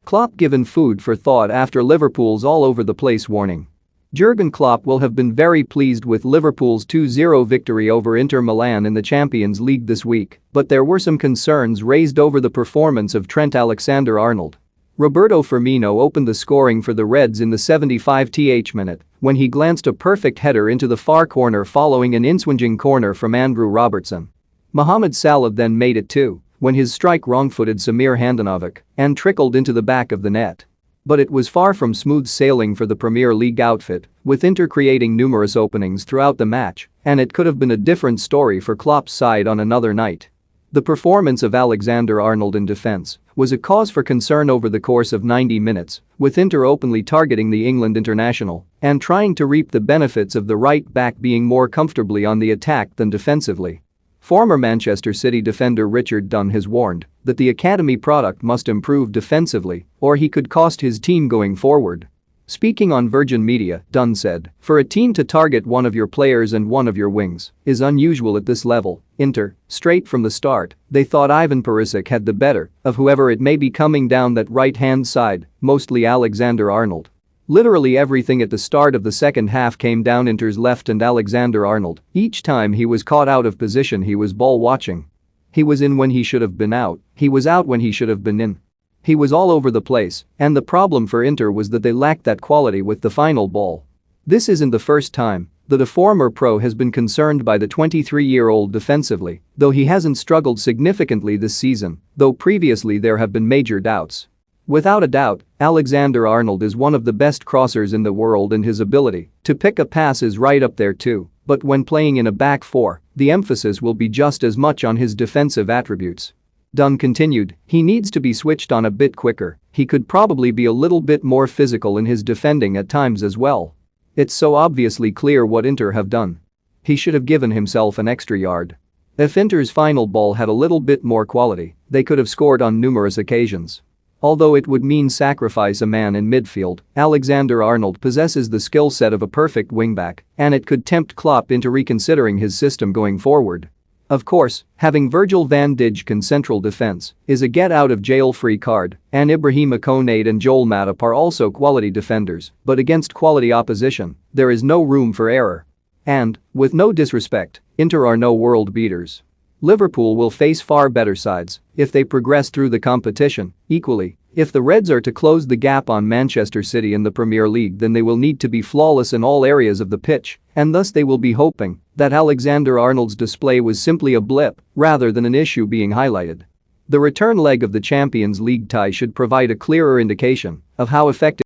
Klopp given food for thought after Liverpool's all over the place warning. Jurgen Klopp will have been very pleased with Liverpool's 2-0 victory over Inter Milan in the Champions League this week, but there were some concerns raised over the performance of Trent Alexander-Arnold. Roberto Firmino opened the scoring for the Reds in the 75th minute when he glanced a perfect header into the far corner following an in-swinging corner from Andrew Robertson. Mohamed Salah then made it too when his strike wrong-footed Samir Handanovic and trickled into the back of the net. But it was far from smooth sailing for the Premier League outfit, with Inter creating numerous openings throughout the match, and it could have been a different story for Klopp's side on another night. The performance of Alexander-Arnold in defense was a cause for concern over the course of 90 minutes, with Inter openly targeting the England international and trying to reap the benefits of the right back being more comfortably on the attack than defensively. Former Manchester City defender Richard Dunn has warned that the academy product must improve defensively or he could cost his team going forward. Speaking on Virgin Media, Dunn said, "For a team to target one of your players and one of your wings is unusual at this level. Inter, straight from the start, they thought Ivan Perisic had the better of whoever it may be coming down that right-hand side, mostly Alexander-Arnold. Literally everything at the start of the second half came down Inter's left and Alexander-Arnold. Each time he was caught out of position he was ball watching. He was in when he should have been out, he was out when he should have been in. He was all over the place, and the problem for Inter was that they lacked that quality with the final ball." This isn't the first time that a former pro has been concerned by the 23-year-old defensively, though he hasn't struggled significantly this season, though previously there have been major doubts. Without a doubt, Alexander-Arnold is one of the best crossers in the world and his ability to pick a pass is right up there too, but when playing in a back four, the emphasis will be just as much on his defensive attributes. Dunn continued, "He needs to be switched on a bit quicker, he could probably be a little bit more physical in his defending at times as well. It's so obviously clear what Inter have done. He should have given himself an extra yard. If Inter's final ball had a little bit more quality, they could have scored on numerous occasions." Although it would mean sacrifice a man in midfield, Alexander-Arnold possesses the skill set of a perfect wingback, and it could tempt Klopp into reconsidering his system going forward. Of course, having Virgil van Dijk in central defense is a get-out-of-jail-free card, and Ibrahima Konate and Joel Matip are also quality defenders, but against quality opposition, there is no room for error. And, with no disrespect, Inter are no world beaters. Liverpool will face far better sides if they progress through the competition. Equally, if the Reds are to close the gap on Manchester City in the Premier League, then they will need to be flawless in all areas of the pitch, and thus they will be hoping that Alexander-Arnold's display was simply a blip rather than an issue being highlighted. The return leg of the Champions League tie should provide a clearer indication of how effective